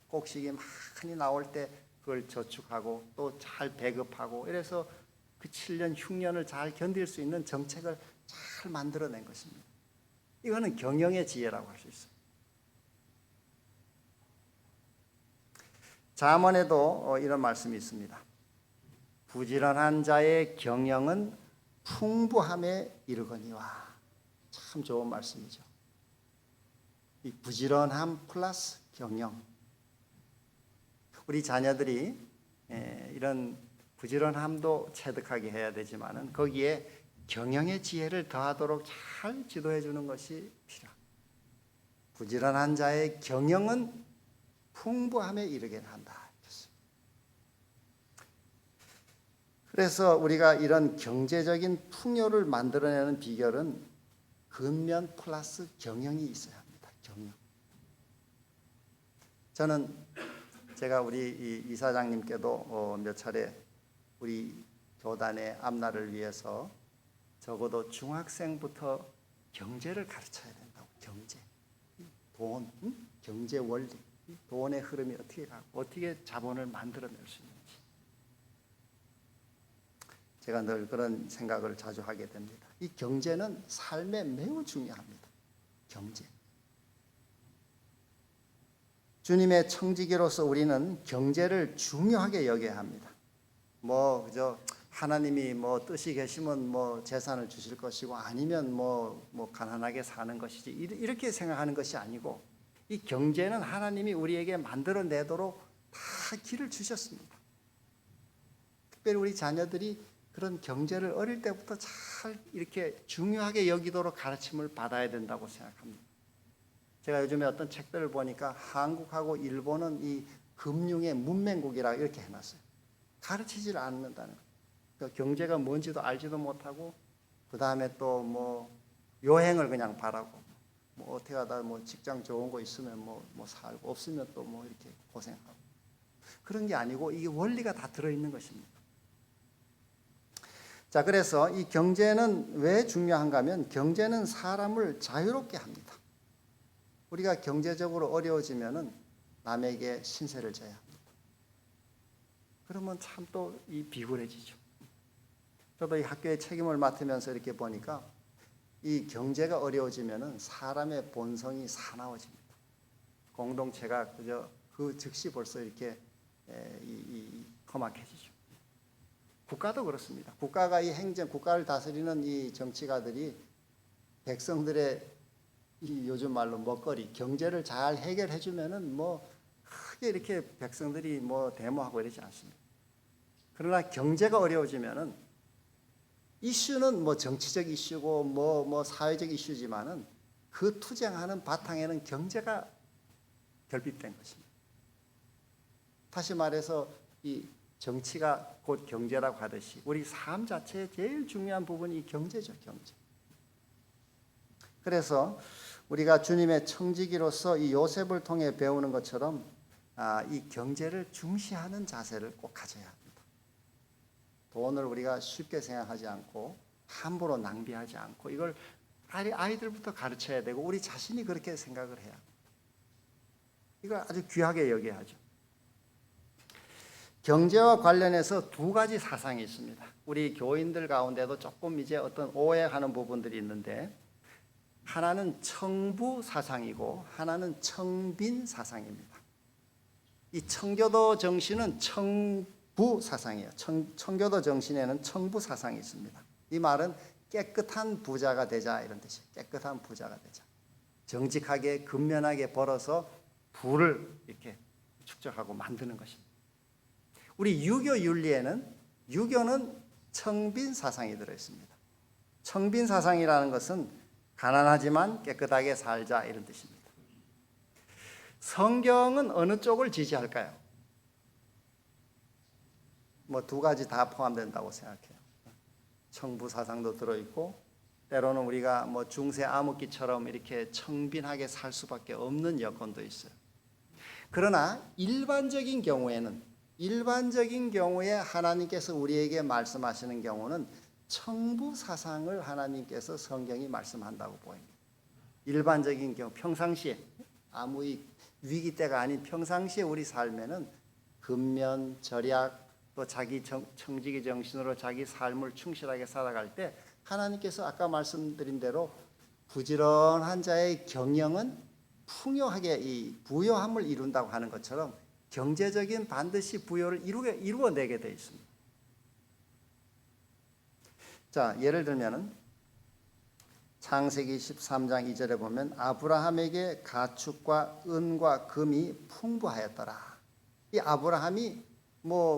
곡식이 많이 나올 때 그걸 저축하고 또 잘 배급하고 이래서 그 7년 흉년을 잘 견딜 수 있는 정책을 잘 만들어낸 것입니다. 이거는 경영의 지혜라고 할 수 있어요. 잠언에도 이런 말씀이 있습니다. 부지런한 자의 경영은 풍부함에 이르거니와. 참 좋은 말씀이죠. 이 부지런함 플러스 경영. 우리 자녀들이 이런 부지런함도 체득하게 해야 되지만은 거기에 경영의 지혜를 더하도록 잘 지도해 주는 것이 필요합니다. 부지런한 자의 경영은 풍부함에 이르게 한다. 그래서 우리가 이런 경제적인 풍요를 만들어내는 비결은 근면 플러스 경영이 있어야 합니다. 경영. 저는 제가 우리 이사장님께도 몇 차례 우리 교단의 앞날을 위해서 적어도 중학생부터 경제를 가르쳐야 된다고. 경제, 돈, 경제 원리, 돈의 흐름이 어떻게 가고 어떻게 자본을 만들어낼 수 있는지 제가 늘 그런 생각을 자주 하게 됩니다. 이 경제는 삶에 매우 중요합니다. 경제. 주님의 청지기로서 우리는 경제를 중요하게 여겨야 합니다. 그저 하나님이 뜻이 계시면 재산을 주실 것이고 아니면 가난하게 사는 것이지 이렇게 생각하는 것이 아니고 이 경제는 하나님이 우리에게 만들어내도록 다 길을 주셨습니다. 특별히 우리 자녀들이 그런 경제를 어릴 때부터 잘 이렇게 중요하게 여기도록 가르침을 받아야 된다고 생각합니다. 제가 요즘에 어떤 책들을 보니까 한국하고 일본은 이 금융의 문맹국이라 이렇게 해놨어요. 가르치질 않는다는 거예요. 그러니까 경제가 뭔지도 알지도 못하고 그 다음에 또 여행을 그냥 바라고 어떻게 하다 직장 좋은 거 있으면 살고 없으면 또 이렇게 고생하고 그런 게 아니고 이게 원리가 다 들어있는 것입니다. 자, 그래서 이 경제는 왜 중요한가 하면 경제는 사람을 자유롭게 합니다. 우리가 경제적으로 어려워지면은 남에게 신세를 져야 합니다. 그러면 참 또 이 비굴해지죠. 저도 이 학교의 책임을 맡으면서 이렇게 보니까 이 경제가 어려워지면은 사람의 본성이 사나워집니다. 공동체가 그저 그 즉시 벌써 이렇게 험악해지죠. 국가도 그렇습니다. 국가가 국가를 다스리는 이 정치가들이 백성들의 요즘 말로 먹거리, 경제를 잘 해결해주면은 크게 이렇게 백성들이 데모하고 이러지 않습니다. 그러나 경제가 어려워지면은 이슈는 정치적 이슈고 사회적 이슈지만은 그 투쟁하는 바탕에는 경제가 결핍된 것입니다. 다시 말해서 이 정치가 곧 경제라고 하듯이 우리 삶 자체의 제일 중요한 부분이 경제죠, 경제. 그래서 우리가 주님의 청지기로서 이 요셉을 통해 배우는 것처럼 이 경제를 중시하는 자세를 꼭 가져야 합니다. 돈을 우리가 쉽게 생각하지 않고 함부로 낭비하지 않고 이걸 아이들부터 가르쳐야 되고 우리 자신이 그렇게 생각을 해야 합니다. 이걸 아주 귀하게 여겨야 하죠. 경제와 관련해서 두 가지 사상이 있습니다. 우리 교인들 가운데도 조금 이제 어떤 오해하는 부분들이 있는데 하나는 청부 사상이고 하나는 청빈 사상입니다. 이 청교도 정신은 청부 사상이에요. 청교도 정신에는 청부 사상이 있습니다. 이 말은 깨끗한 부자가 되자 이런 뜻이에요. 깨끗한 부자가 되자. 정직하게 근면하게 벌어서 부를 이렇게 축적하고 만드는 것입니다. 우리 유교 윤리에는 유교는 청빈 사상이 들어있습니다. 청빈 사상이라는 것은 가난하지만 깨끗하게 살자 이런 뜻입니다. 성경은 어느 쪽을 지지할까요? 두 가지 다 포함된다고 생각해요. 청부 사상도 들어있고 때로는 우리가 중세 암흑기처럼 이렇게 청빈하게 살 수밖에 없는 여건도 있어요. 그러나 일반적인 경우에 하나님께서 우리에게 말씀하시는 경우는 청부 사상을 하나님께서 성경이 말씀한다고 보입니다. 일반적인 경우 평상시에 아무 위기 때가 아닌 평상시에 우리 삶에는 근면, 절약 또 자기 청지기 정신으로 자기 삶을 충실하게 살아갈 때 하나님께서 아까 말씀드린 대로 부지런한 자의 경영은 풍요하게 이 부요함을 이룬다고 하는 것처럼 경제적인 반드시 부요를 이루어내게 되어 있습니다. 자, 예를 들면은 창세기 13장 2절에 보면 아브라함에게 가축과 은과 금이 풍부하였더라. 이 아브라함이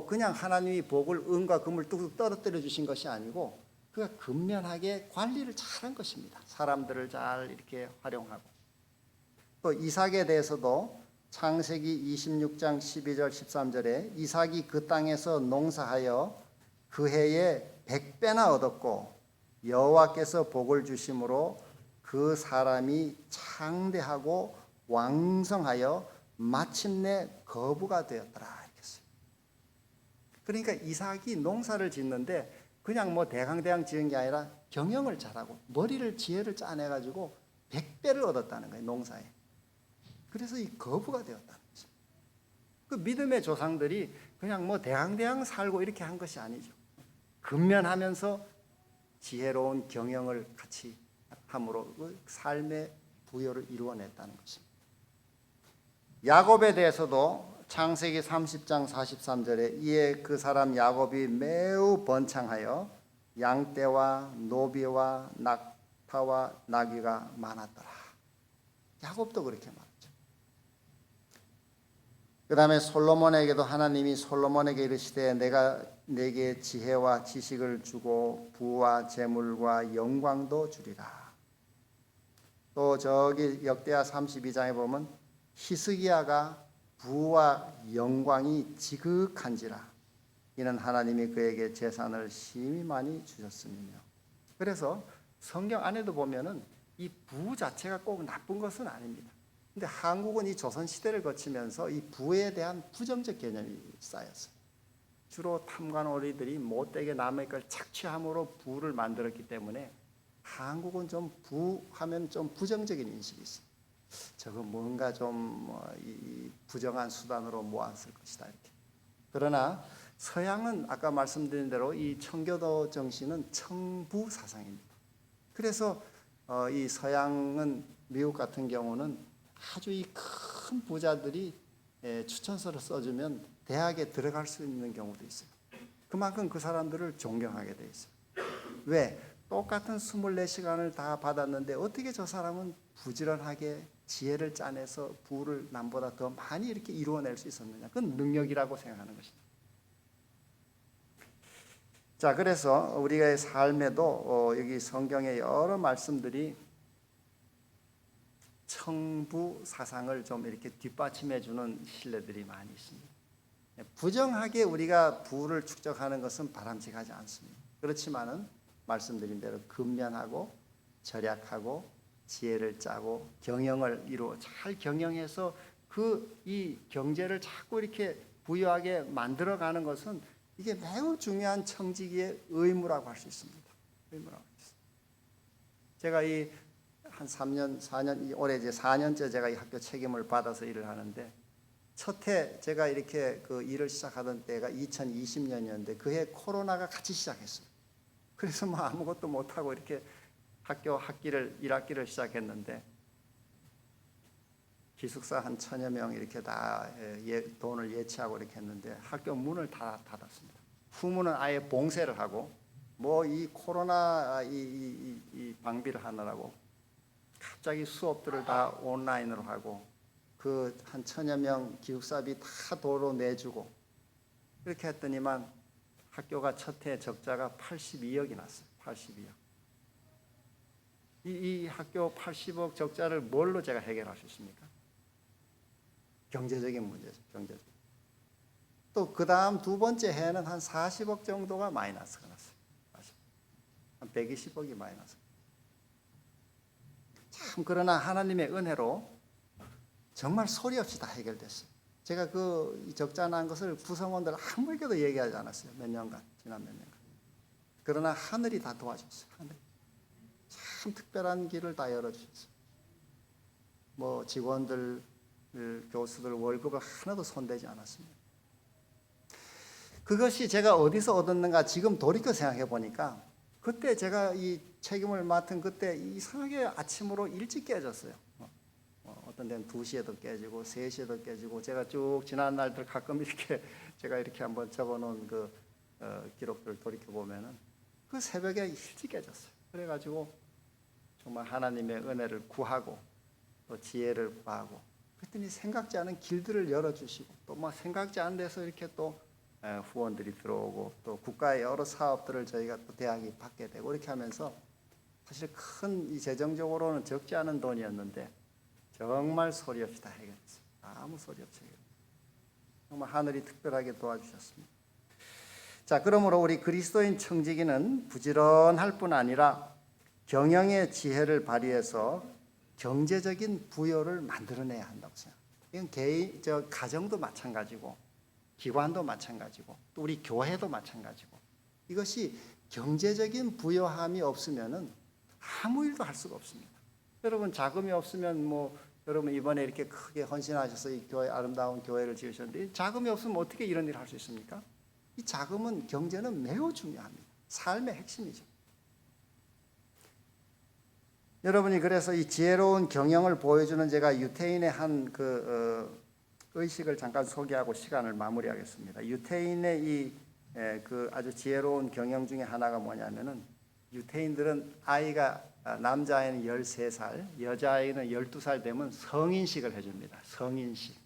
그냥 하나님이 복을 은과 금을 뚝뚝 떨어뜨려 주신 것이 아니고 그가 근면하게 관리를 잘한 것입니다. 사람들을 잘 이렇게 활용하고. 또 이삭에 대해서도 창세기 26장 12절 13절에 이삭이 그 땅에서 농사하여 그 해에 100배나 얻었고 여호와께서 복을 주심으로 그 사람이 창대하고 왕성하여 마침내 거부가 되었더라 이렇게 써요. 그러니까 이삭이 농사를 짓는데 그냥 대강대강 지은 게 아니라 경영을 잘하고 지혜를 짜내가지고 100배를 얻었다는 거예요, 농사에. 그래서 이 거부가 되었다는 거죠. 그 믿음의 조상들이 그냥 대강대강 살고 이렇게 한 것이 아니죠. 근면하면서 지혜로운 경영을 같이 함으로 그 삶의 부여를 이루어냈다는 것입니다. 야곱에 대해서도 창세기 30장 43절에 이에 그 사람 야곱이 매우 번창하여 양떼와 노비와 낙타와 나귀가 많았더라. 야곱도 그렇게 말했죠. 그 다음에 솔로몬에게도 하나님이 솔로몬에게 이르시되 내가 내게 지혜와 지식을 주고 부와 재물과 영광도 주리라. 또 저기 역대하 32장에 보면 히스기야가 부와 영광이 지극한지라 이는 하나님이 그에게 재산을 심히 많이 주셨음이며. 그래서 성경 안에도 보면은 이 부 자체가 꼭 나쁜 것은 아닙니다. 근데 한국은 이 조선 시대를 거치면서 이 부에 대한 부정적 개념이 쌓였어요. 주로 탐관오리들이 못되게 남의 걸 착취함으로 부를 만들었기 때문에 한국은 좀 부하면 좀 부정적인 인식이 있어요. 저거 뭔가 좀 이 부정한 수단으로 모았을 것이다 이렇게. 그러나 서양은 아까 말씀드린 대로 이 청교도 정신은 청부 사상입니다. 그래서 이 서양은 미국 같은 경우는 아주 이 큰 부자들이 추천서를 써주면 대학에 들어갈 수 있는 경우도 있어요. 그만큼 그 사람들을 존경하게 돼 있어요. 왜? 똑같은 24시간을 다 받았는데 어떻게 저 사람은 부지런하게 지혜를 짜내서 부를 남보다 더 많이 이렇게 이루어낼 수 있었느냐. 그건 능력이라고 생각하는 것입니다. 자, 그래서 우리의 삶에도 여기 성경의 여러 말씀들이 청부 사상을 좀 이렇게 뒷받침해 주는 신뢰들이 많이 있습니다. 부정하게 우리가 부를 축적하는 것은 바람직하지 않습니다. 그렇지만은 말씀드린 대로 근면하고 절약하고 지혜를 짜고 경영을 이루어 잘 경영해서 이 경제를 자꾸 이렇게 부유하게 만들어가는 것은 이게 매우 중요한 청지기의 의무라고 할 수 있습니다. 의무라고 할 수 있습니다. 제가 이 한 3년, 4년, 올해 이제 4년째 제가 이 학교 책임을 받아서 일을 하는데 첫해 제가 이렇게 그 일을 시작하던 때가 2020년이었는데 그해 코로나가 같이 시작했어요. 그래서 뭐 아무것도 못하고 이렇게 학교 1학기를 시작했는데 기숙사 한 1000여 명 이렇게 다 돈을 예치하고 이렇게 했는데 학교 문을 다 닫았습니다. 후문은 아예 봉쇄를 하고 뭐 이 코로나 이 방비를 하느라고 갑자기 수업들을 다 온라인으로 하고 그 한 1000여 명 기숙사비 다 도로 내주고 그렇게 했더니만 학교가 첫해 적자가 82억이 났어요. 82억. 이 학교 80억 적자를 뭘로 제가 해결할 수 있습니까? 경제적인 문제죠. 경제적. 또 그 다음 두 번째 해는 한 40억 정도가 마이너스가 났어요. 한 120억이 마이너스. 참 그러나 하나님의 은혜로 정말 소리 없이 다 해결됐어요. 제가 그 적자 난 것을 구성원들 아무에게도 얘기하지 않았어요. 몇 년간, 지난 몇 년간. 그러나 하늘이 다 도와줬어요. 하늘이. 참 특별한 길을 다 열어주셨어요. 뭐 직원들, 교수들 월급을 하나도 손대지 않았습니다. 그것이 제가 어디서 얻었는가 지금 돌이켜 생각해 보니까 그때 제가 이 책임을 맡은 그때 이상하게 아침으로 일찍 깨졌어요. 어떤 데는 2시에도 깨지고 3시에도 깨지고 제가 쭉 지난 날들 가끔 이렇게 제가 이렇게 한번 적어놓은 그 기록들을 돌이켜 보면은 그 새벽에 일찍 깨졌어요. 그래가지고 정말 하나님의 은혜를 구하고 또 지혜를 구하고 그랬더니 생각지 않은 길들을 열어주시고 또 뭐 생각지 않은 데서 이렇게 또 후원들이 들어오고 또 국가의 여러 사업들을 저희가 또 대학이 받게 되고 이렇게 하면서 사실 큰 이 재정적으로는 적지 않은 돈이었는데 정말 소리 없이 다 해결했어요. 아무 소리 없이 해결했어요. 정말 하늘이 특별하게 도와주셨습니다. 자, 그러므로 우리 그리스도인 청지기는 부지런할 뿐 아니라 경영의 지혜를 발휘해서 경제적인 부여를 만들어내야 한다고 생각합니다. 이건 가정도 마찬가지고 기관도 마찬가지고 또 우리 교회도 마찬가지고 이것이 경제적인 부여함이 없으면은 아무 일도 할 수가 없습니다. 여러분 자금이 없으면 뭐 여러분 이번에 이렇게 크게 헌신하셔서 이 교회 아름다운 교회를 지으셨는데 자금이 없으면 어떻게 이런 일을 할 수 있습니까? 이 자금은 경제는 매우 중요합니다. 삶의 핵심이죠. 여러분이 그래서 이 지혜로운 경영을 보여주는 제가 유태인의 한 의식을 잠깐 소개하고 시간을 마무리하겠습니다. 유태인의 그 아주 지혜로운 경영 중에 하나가 뭐냐면은 유태인들은 아이가 남자아이는 13살, 여자아이는 12살 되면 성인식을 해줍니다. 성인식.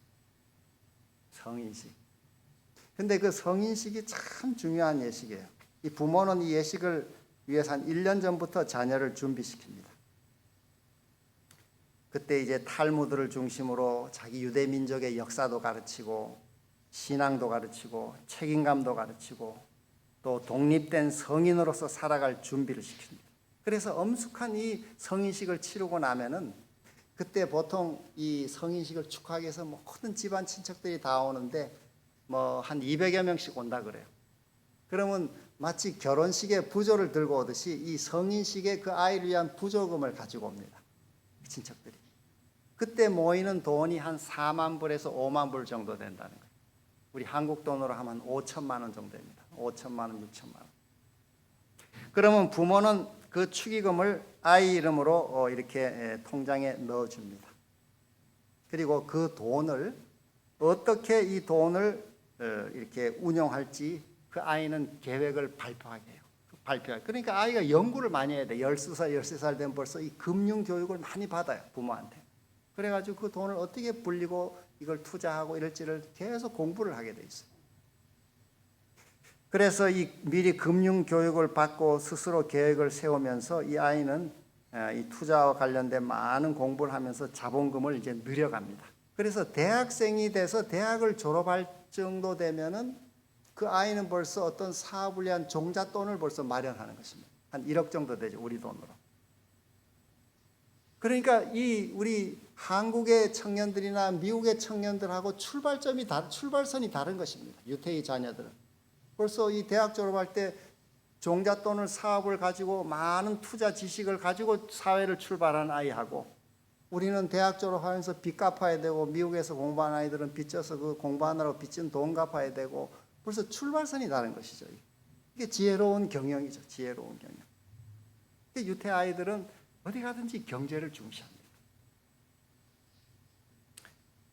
근데 그 성인식이 참 중요한 예식이에요. 이 부모는 이 예식을 위해서 한 1년 전부터 자녀를 준비시킵니다. 그때 이제 탈무드를 중심으로 자기 유대 민족의 역사도 가르치고 신앙도 가르치고 책임감도 가르치고 또 독립된 성인으로서 살아갈 준비를 시킵니다. 그래서 엄숙한 이 성인식을 치르고 나면은 그때 보통 이 성인식을 축하하기 위해서 모든 집안 친척들이 다 오는데 뭐 한 200여 명씩 온다 그래요. 그러면 마치 결혼식에 부조를 들고 오듯이 이 성인식에 그 아이를 위한 부조금을 가지고 옵니다. 친척들이. 그때 모이는 돈이 한 4만 불에서 5만 불 정도 된다는 거예요. 우리 한국 돈으로 하면 5천만 원 정도 됩니다. 5천만 원, 6천만 원. 그러면 부모는 그 축의금을 아이 이름으로 이렇게 통장에 넣어줍니다. 그리고 그 돈을 어떻게 이 돈을 이렇게 운용할지 그 아이는 계획을 발표하게 해요. 그러니까 아이가 연구를 많이 해야 돼. 12살, 13살 되면 벌써 이 금융 교육을 많이 받아요. 부모한테. 그래가지고 그 돈을 어떻게 불리고 이걸 투자하고 이럴지를 계속 공부를 하게 돼 있어요. 그래서 이 미리 금융 교육을 받고 스스로 계획을 세우면서 이 아이는 이 투자와 관련된 많은 공부를 하면서 자본금을 이제 늘려갑니다. 그래서 대학생이 돼서 대학을 졸업할 정도 되면은 그 아이는 벌써 어떤 사업을 위한 종잣돈을 벌써 마련하는 것입니다. 한 1억 정도 되죠, 우리 돈으로. 그러니까 이 우리 한국의 청년들이나 미국의 청년들하고 출발선이 다른 것입니다. 유태인 자녀들은 벌써 이 대학 졸업할 때 종잣돈을 사업을 가지고 많은 투자 지식을 가지고 사회를 출발한 아이하고 우리는 대학 졸업하면서 빚 갚아야 되고 미국에서 공부한 아이들은 빚져서 그 공부하느라고 빚진 돈 갚아야 되고 벌써 출발선이 다른 것이죠. 이게 지혜로운 경영이죠. 지혜로운 경영. 유태 아이들은 어디 가든지 경제를 중시합니다.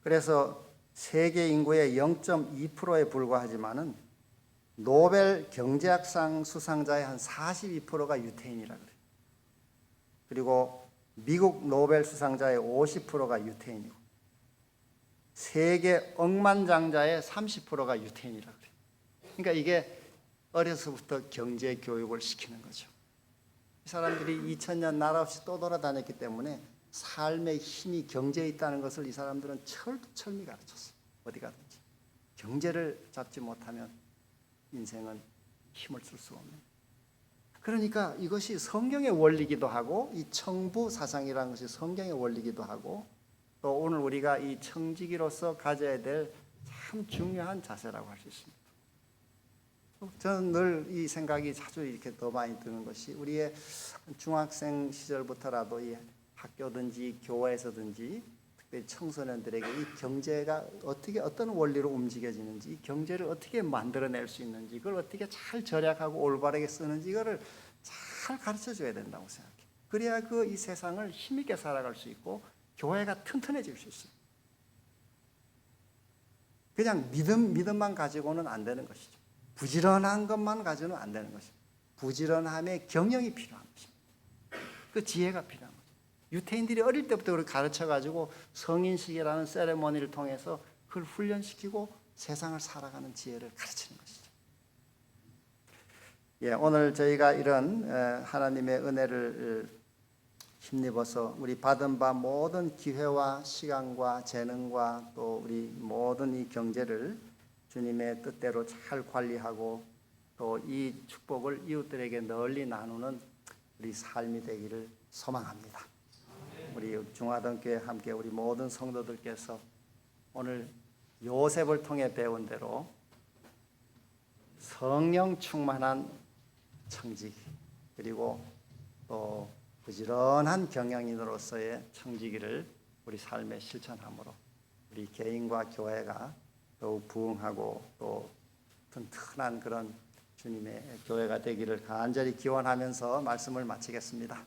그래서 세계 인구의 0.2%에 불과하지만은 노벨 경제학상 수상자의 한 42%가 유태인이라 그래요. 그리고 미국 노벨 수상자의 50%가 유태인이고 세계 억만장자의 30%가 유태인이라 그래요. 그러니까 이게 어려서부터 경제 교육을 시키는 거죠. 이 사람들이 2000년 나라 없이 또 돌아다녔기 때문에 삶의 힘이 경제에 있다는 것을 이 사람들은 철두철미 가르쳤어요. 어디 가든지. 경제를 잡지 못하면 인생은 힘을 쓸 수가 없는. 그러니까 이것이 성경의 원리기도 하고 이 청부 사상이라는 것이 성경의 원리기도 하고 또 오늘 우리가 이 청지기로서 가져야 될 참 중요한 자세라고 할 수 있습니다. 저는 늘 이 생각이 자주 이렇게 더 많이 드는 것이 우리의 중학생 시절부터라도 이 학교든지 교회에서든지 특별히 청소년들에게 이 경제가 어떻게 어떤 원리로 움직여지는지 이 경제를 어떻게 만들어낼 수 있는지 그걸 어떻게 잘 절약하고 올바르게 쓰는지 이거를 잘 가르쳐 줘야 된다고 생각해요. 그래야 그 이 세상을 힘있게 살아갈 수 있고 교회가 튼튼해질 수 있어요. 그냥 믿음만 가지고는 안 되는 것이죠. 부지런한 것만 가지고는 안 되는 것입니다. 부지런함에 경영이 필요한 것입니다. 그 지혜가 필요한 거죠. 유태인들이 어릴 때부터 그걸 가르쳐가지고 성인식이라는 세레모니를 통해서 그걸 훈련시키고 세상을 살아가는 지혜를 가르치는 것이죠. 예, 오늘 저희가 이런 하나님의 은혜를 힘입어서 우리 받은 바 모든 기회와 시간과 재능과 또 우리 모든 이 경제를 주님의 뜻대로 잘 관리하고 또 이 축복을 이웃들에게 널리 나누는 우리 삶이 되기를 소망합니다. 우리 중화동교회 함께 우리 모든 성도들께서 오늘 요셉을 통해 배운 대로 성령 충만한 청지기 그리고 또 부지런한 경영인으로서의 청지기를 우리 삶에 실천함으로 우리 개인과 교회가 더욱 부흥하고 또 튼튼한 그런 주님의 교회가 되기를 간절히 기원하면서 말씀을 마치겠습니다.